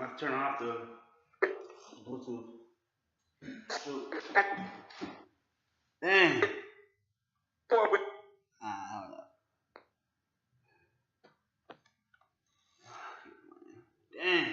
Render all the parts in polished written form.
Want to turn off the Bluetooth. Dang. Hold up. Dang.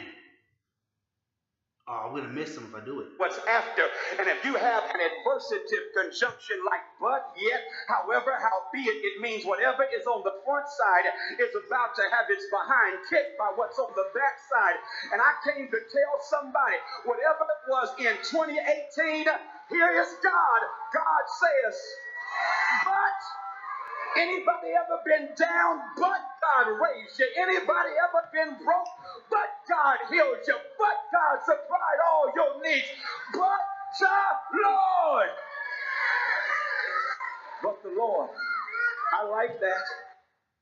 Oh, I'm gonna miss them if I do it. What's after, and if you have an adversative conjunction like but, yet, however, howbeit, it means whatever is on the front side is about to have its behind kicked by what's on the back side. And I came to tell somebody, whatever it was in 2018, here is God. God says, but anybody ever been down, but God raised you? Anybody ever been broke, but God healed you? But God supplied all your needs? But the Lord. But the Lord. I like that.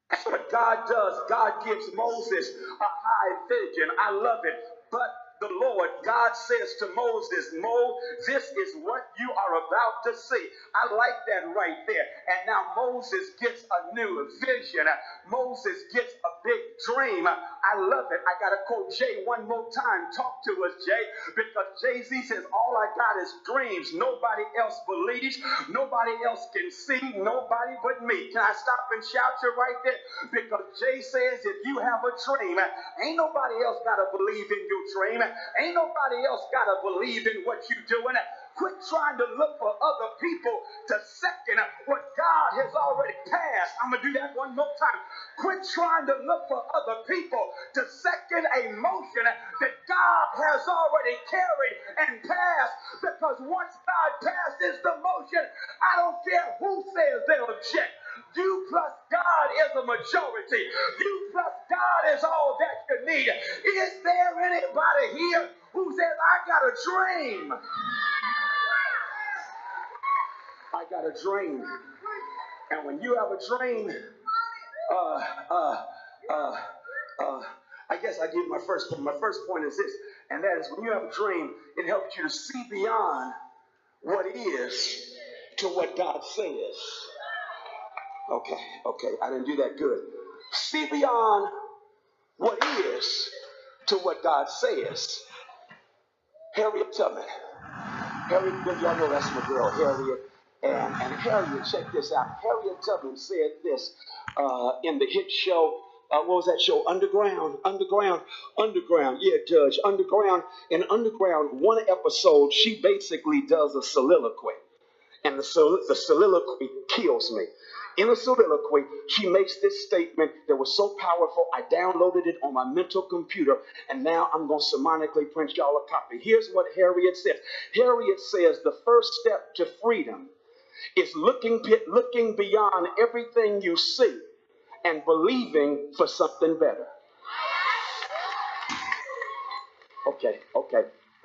That's what God does. God gives Moses a high vision. I love it. But the Lord, God says to Moses, this is what you are about to see. I like that right there. And now Moses gets a new vision. Moses gets a big dream. I love it. I got to quote Jay one more time. Talk to us, Jay, because Jay-Z says, all I got is dreams. Nobody else believes. Nobody else can see. Nobody but me. Can I stop and shout you right there? Because Jay says, if you have a dream, ain't nobody else got to believe in your dream. Ain't nobody else got to believe in what you're doing. Quit trying to look for other people to second what God has already passed. I'm going to do that one more time. Quit trying to look for other people to second a motion that God has already carried and passed. Because once God passes the motion, I don't care who says they'll object. You plus God is a majority. You plus God is all that you need. Is there anybody here who says, I got a dream? I got a dream. And when you have a dream, I guess I give my first point. My first point is this, and that is when you have a dream, it helps you to see beyond what is to what God says. Okay, I didn't do that good. See beyond what is to what God says. Harriet Tubman. Harriet, y'all know that's my girl, Harriet. And Harriet, check this out. Harriet Tubman said this in the hit show. What was that show? Underground. Yeah, Judge. Underground. In Underground, one episode, she basically does a soliloquy. And the soliloquy kills me. In a soliloquy, she makes this statement that was so powerful, I downloaded it on my mental computer, and now I'm going to sermonically print y'all a copy. Here's what Harriet says. Harriet says the first step to freedom is looking beyond everything you see and believing for something better. Okay.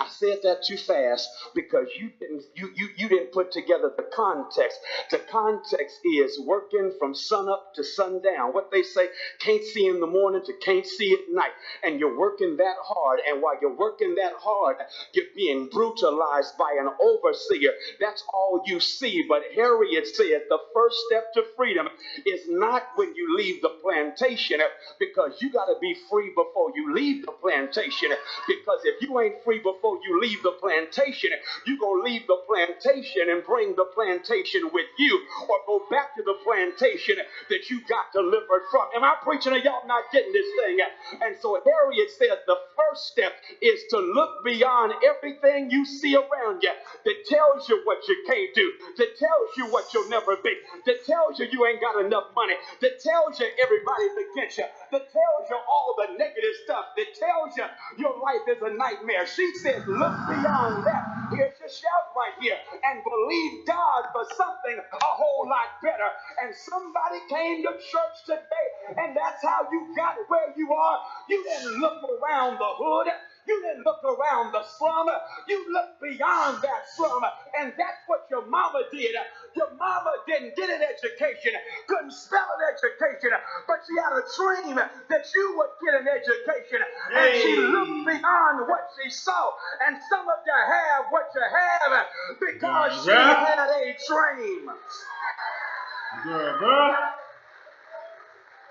I said that too fast because you didn't put together the context. The context is working from sun up to sundown. What they say, can't see in the morning to can't see at night. And you're working that hard. And while you're working that hard, you're being brutalized by an overseer. That's all you see. But Harriet said the first step to freedom is not when you leave the plantation, because you got to be free before you leave the plantation. Because if you ain't free before you leave the plantation, you gonna leave the plantation and bring the plantation with you, or go back to the plantation that you got delivered from. Am I preaching or y'all not getting this thing? And so Harriet said the first step is to look beyond everything you see around you that tells you what you can't do, that tells you what you'll never be, that tells you you ain't got enough money, that tells you everybody's against you, that tells you all the negative stuff, that tells you your life is a nightmare. She says, look beyond that. Here's your shout right here. And believe God for something a whole lot better. And somebody came to church today, and that's how you got where you are. You didn't look around the hood. You didn't look around the slum. You looked beyond that slum. And that's what your mama did. Your mama didn't get an education, couldn't spell an education, but she had a dream that you would get an education. And she looked beyond what she saw. And some of you have what you have because she had a dream.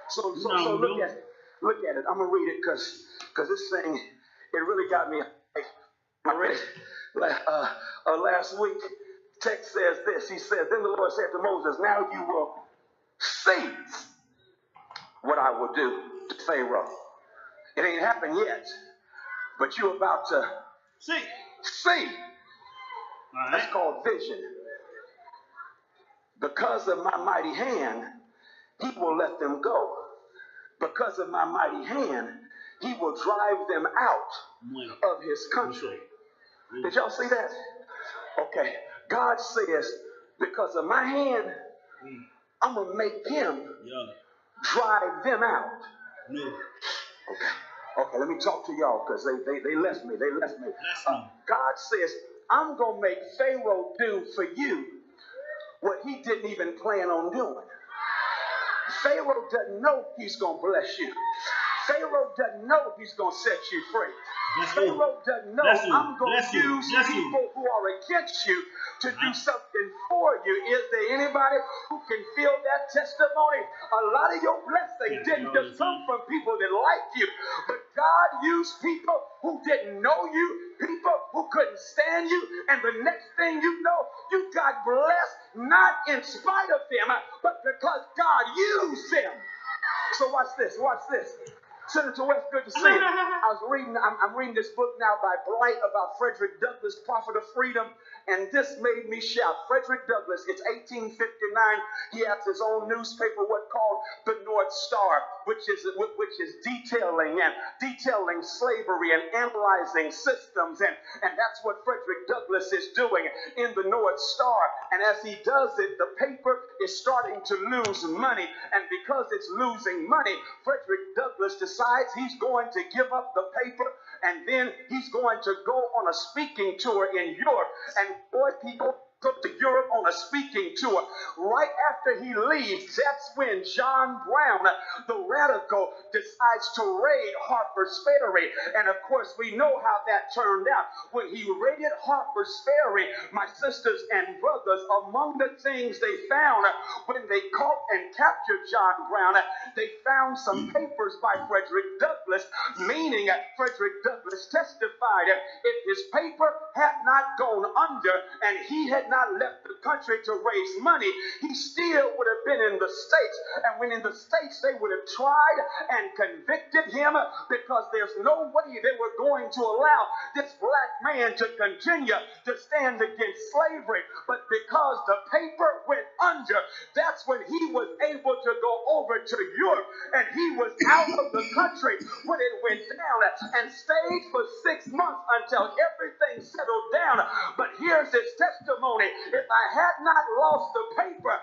So look at it. I'm going to read it because this thing It really got me. I read last week. Text says this. He said, then the Lord said to Moses, now you will see what I will do to Pharaoh. It ain't happened yet, but you're about to See. see. All That's right. called vision. Because of my mighty hand, he will let them go. Because of my mighty hand, he will drive them out of his country. Did y'all see that? Okay. God says, because of my hand, I'm going to make him drive them out. No. Okay, let me talk to y'all because they left me. They left me. God says, I'm going to make Pharaoh do for you what he didn't even plan on doing. Pharaoh doesn't know he's going to bless you. Pharaoh doesn't know he's going to set you free. Pharaoh doesn't know I'm going to use people who are against you to do something for you. Is there anybody who can feel that testimony? A lot of your blessing didn't just come from people that like you, but God used people who didn't know you, people who couldn't stand you, and the next thing you know, you got blessed not in spite of them, but because God used them. So watch this, watch this. Senator West, good to see you. I'm reading this book now by Blight about Frederick Douglass, Prophet of Freedom, and this made me shout. Frederick Douglass, it's 1859. He has his own newspaper, what called the North Star, which is detailing slavery and analyzing systems, and that's what Frederick Douglass is doing in the North Star. And as he does it, the paper is starting to lose money, and because it's losing money, Frederick Douglass decides he's going to give up the paper, and then he's going to go on a speaking tour in Europe. And boy, people go to Europe on a speaking tour. Right after he leaves, that's when John Brown, the radical, decides to raid Harper's Ferry. And of course, we know how that turned out. When he raided Harper's Ferry, my sisters and brothers, among the things they found when they caught and captured John Brown, they found some papers by Frederick Douglass, meaning Frederick Douglass testified if his paper had not gone under and he had not left the country to raise money, he still would have been in the States. And when in the States, they would have tried and convicted him, because there's no way they were going to allow this black man to continue to stand against slavery. But because the paper went under, that's when he was able to go over to Europe, and he was out of the country when it went down, and stayed for 6 months until everything settled down. But here's his testimony: if I had not lost the paper,